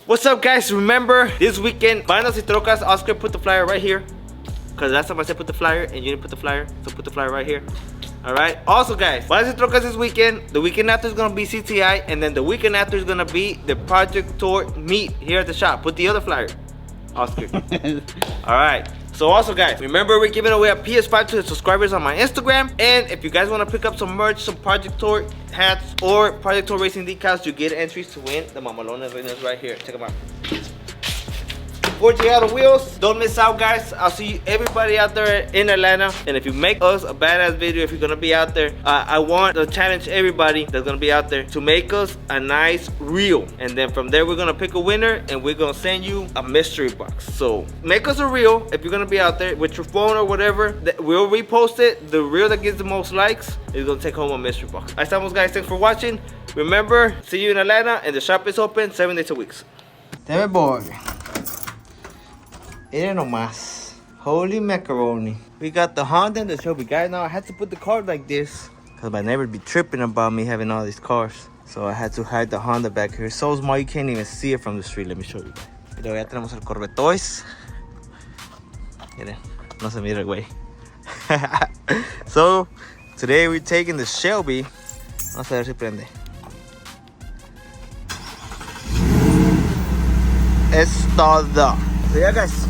What's up, guys? Remember, this weekend, Bandas y Trocas. Oscar put the flyer right here. Because last time I said put the flyer and you didn't put the flyer. So put the flyer right here. Alright? Also, guys, Bandas y Trocas this weekend. The weekend after is going to be CTI. And then the weekend after is going to be the Project Tour meet here at the shop. Put the other flyer, Oscar. Alright. So also, guys, remember we're giving away a PS5 to the subscribers on my Instagram. And if you guys want to pick up some merch, some Project Tour hats or Project Tour Racing decals, you get entries to win the Mamalones winners right here. Check them out. 4G Auto Wheels. Don't miss out, guys. I'll see everybody out there in Atlanta. And if you make us a badass video, if you're gonna be out there, I want to challenge everybody that's gonna be out there to make us a nice reel. And then from there, we're gonna pick a winner and we're gonna send you a mystery box. So make us a reel if you're gonna be out there with your phone or whatever. We'll repost it. The reel that gets the most likes is gonna take home a mystery box. Ahí estamos, guys. Thanks for watching. Remember, see you in Atlanta, and the shop is open 7 days a week. Damn it, boy. Miren nomás. Holy macaroni. We got the Honda and the Shelby. Guys, now I had to put the car like this because my neighbor be tripping about me having all these cars. So I had to hide the Honda back here. It's so small you can't even see it from the street. Let me show you guys. Pero ya tenemos el Corvetois. Miren, no se mira el güey. So, today we're taking the Shelby. Vamos a ver si prende. Es todo. So yeah, guys.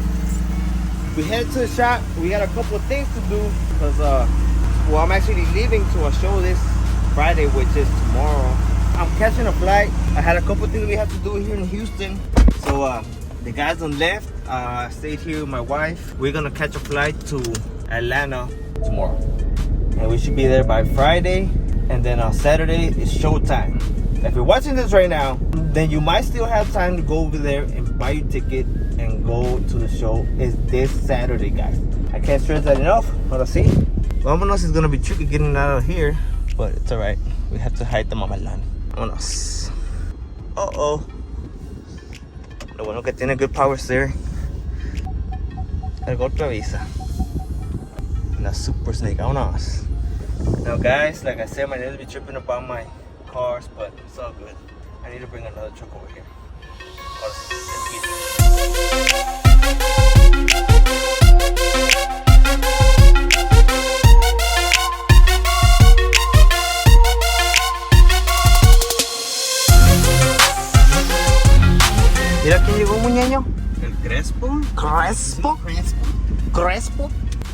We headed to the shop. We got a couple of things to do because, well, I'm actually leaving to a show this Friday, which is tomorrow. I'm catching a flight. I had a couple of things we have to do here in Houston. So, the guys on left stayed here with my wife. We're gonna catch a flight to Atlanta tomorrow. And we should be there by Friday. And then on Saturday, it's showtime. If you're watching this right now, then you might still have time to go over there and buy your ticket and go to the show. It's this Saturday, guys. I can't stress that enough. Ahora sí. Vámonos is gonna be tricky getting out of here, but it's alright. We have to hide the mamalán. Vámonos. Uh-oh. Lo bueno que tiene good power steering. Cargó otra visa. La Super Snake. Vámonos. Now, guys, like I said, my neighbors be tripping about my cars, but it's all good. I need to bring another truck over here. Mira quién llegó, muñeño. El Crespo. Crespo.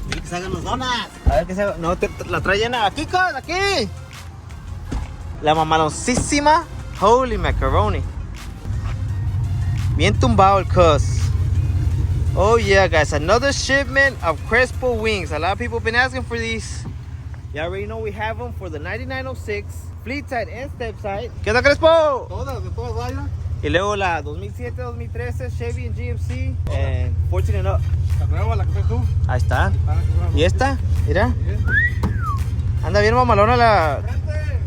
Mira que se hagan los donuts. A ver qué se haga. No, la trae llena. Aquí, aquí. La mamaloncísima. Holy macaroni. Bien tumbado el cuz. Oh yeah, guys, another shipment of Crespo wings. A lot of people have been asking for these. You already know we have them for the 9906 fleet side and step side. ¿Qué onda, Crespo? Todas, de todas vaya. Y luego la 2007, 2013 Chevy and GMC and 14 and up. La nueva, la que traes tú. Ahí está. ¿Y esta? Mira. Anda bien mamalona la...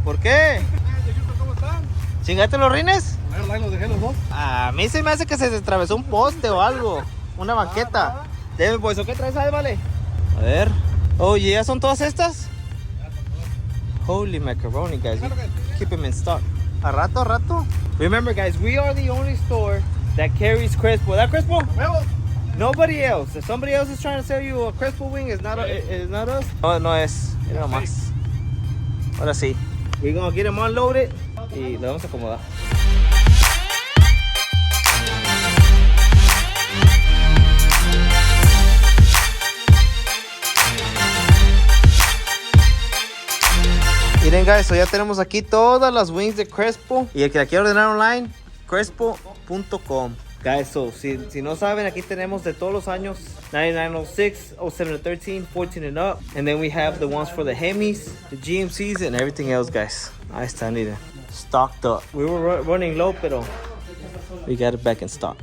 ¿Por qué? ¿Cómo están? ¿Chingaste los rines? Ahí los dejé los dos. A mí se me hace que se atravesó un poste o algo. Una banqueta. Deme pues, ¿qué traes ahí, vale? A ver. Oye, ¿ya son todas estas? Holy macaroni, guys. Keep them in stock. A rato. Remember, guys, we are the only store that carries Crespo. ¿That Crespo? Nobody else. If somebody else is trying to sell you a Crespo wing, it's not us. No es. Mira nomás. Ahora sí. We're gonna get them unloaded y le vamos a acomodar. Miren, guys, so ya tenemos aquí todas las wings de Crespo. Y el que la quiera ordenar online, crespo.com. Guys, so si no saben, aquí tenemos de todos los años 9906, 07 to 13, 14 and up. And then we have the ones for the Hemis, the GMCs, and everything else, guys. Ahí está, miren. Stocked up. We were running low, pero we got it back in stock.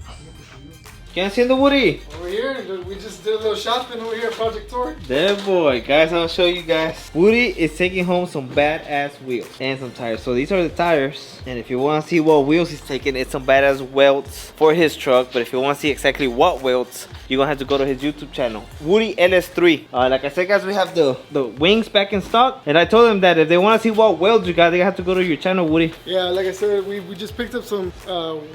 ¿Qué haciendo, Woody? Over here, we just did a little shopping over here at Project Tour. There, boy. Guys, I'm gonna show you guys. Woody is taking home some badass wheels and some tires. So these are the tires. And if you want to see what wheels he's taking, it's some badass welds for his truck. But if you want to see exactly what welds, you're gonna have to go to his YouTube channel, Woody LS3. Like I said, guys, we have the wings back in stock. And I told him that if they want to see what welds you got, they have to go to your channel, Woody. Yeah, like I said, we just picked up some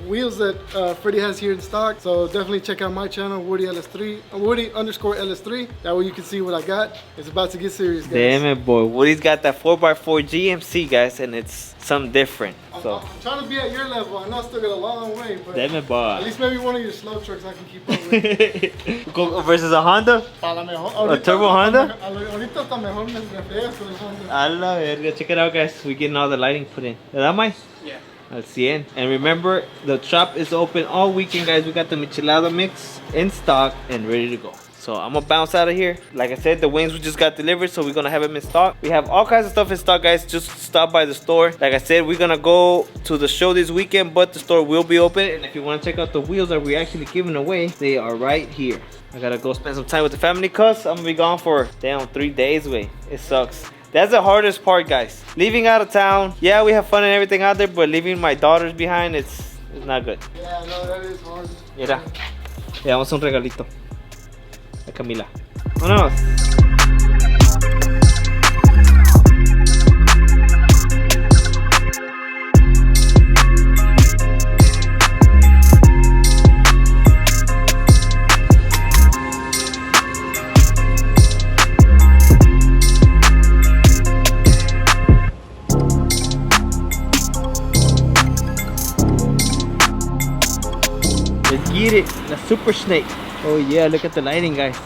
wheels that Freddie has here in stock. So definitely check out my channel, Woody LS3, Woody_LS3. That way you can see what I got. It's about to get serious, guys. Damn it, boy. Woody's got that 4x4 GMC, guys, and it's something different. So I'm trying to be at your level. I know I still got a long way, but damn it, boy. at least maybe one of your slow trucks I can keep up with. Go versus a Honda? A turbo Honda? Ahorita está mejor me fregas con el Honda. A la verga. Check it out, guys. We're getting all the lighting put in. ¿Verdad, Mike? Yeah. Al 100. And remember, the shop is open all weekend, guys. We got the Michelada mix in stock and ready to go. So I'm gonna bounce out of here. Like I said, the wings we just got delivered, so we're gonna have them in stock. We have all kinds of stuff in stock, guys. Just stop by the store. Like I said, we're gonna go to the show this weekend, but the store will be open. And if you wanna check out the wheels that we're actually giving away, they are right here. I gotta go spend some time with the family, cause I'm gonna be gone for damn 3 days away. It sucks. That's the hardest part, guys. Leaving out of town. Yeah, we have fun and everything out there, but leaving my daughters behind, it's not good. Yeah, no, that is hard. Mira, le damos un regalito a Camila. ¡Vámonos! Let's get it, the Super Snake. Oh yeah, look at the lighting, guys.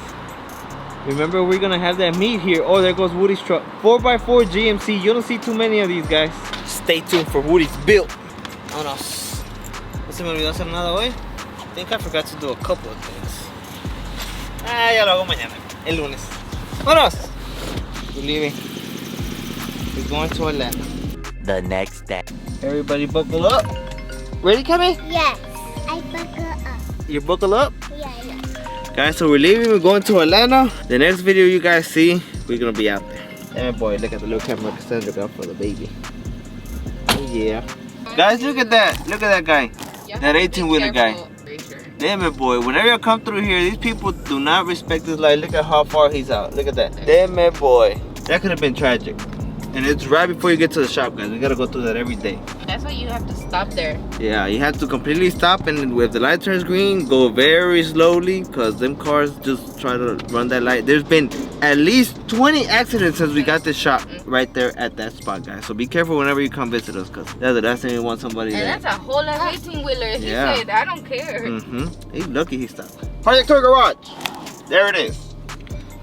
Remember, we're gonna have that meet here. Oh, there goes Woody's truck. 4x4 GMC. You don't see too many of these, guys. Stay tuned for Woody's build. Vámonos. No se me olvidó hacer nada hoy. I think I forgot to do a couple of things. Ah, ya lo hago mañana. El lunes. Vámonos. We're leaving. We're going to Atlanta. The next day. Everybody buckle up. Ready, Cammy? Yes, I buckle up. You buckle up? Yeah. Guys, so we're leaving, we're going to Atlanta. The next video you guys see, we're gonna be out there. Damn boy, look at the little camera extender got for the baby. Oh yeah. Guys, look at that guy. That 18-wheeler guy. Damn it, boy, whenever you come through here, these people do not respect this light. Look at how far he's out. Look at that. Damn it, boy. That could have been tragic. And it's right before you get to the shop, guys. We gotta go through that every day. That's why you have to stop there. Yeah, you have to completely stop, and if the light turns green, go very slowly, because them cars just try to run that light. There's been at least 20 accidents since we got this shop right there at that spot, guys. So be careful whenever you come visit us, because that's the last thing we want somebody And there. that's a whole 18-wheeler. He Yeah. said, I don't care. He's lucky he stopped. Project Tour Garage. There it is.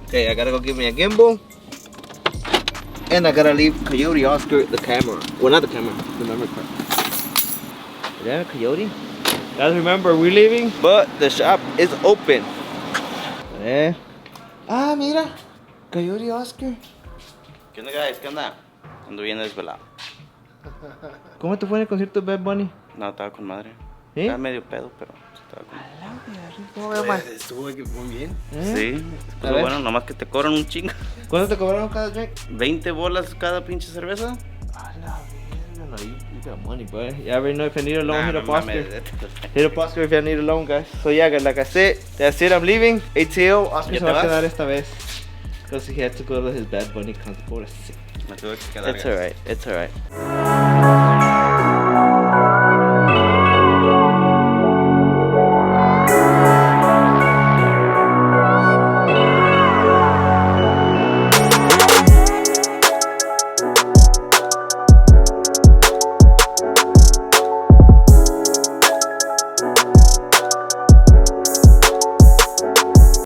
Okay, I gotta go get me a gimbal. And I gotta leave Coyote Oscar the camera. Well, not the camera, the memory card. Is that a coyote? Guys, remember, we're leaving, but the shop is open. Eh. Ah, mira. Coyote Oscar. ¿Qué onda, guys? ¿Qué onda? Ando bien desvelado. ¿Cómo te fue en el concierto de Bad Bunny? No, estaba con madre. ¿Eh? Estaba medio pedo, pero estaba con ¿Cómo veo más? Estuvo muy bien. Sí, A pero ver. bueno, nomás que te cobran un chingo. ¿Cuánto te cobraron cada drink? 20 bolas cada pinche cerveza. A la verga, no, you got money, boy. You already know if I need a loan, Nah, hit no up Oscar. mames. Hit up Oscar if you need a loan, guys. So yeah, guys, like I said, that's it, I'm leaving. ATL, Oscar ¿Ya se te va a vas? quedar esta vez. Because he had to go to his Bad Bunny concert. Pobrecito. Me tuve que quedar. It's guys. alright, it's alright.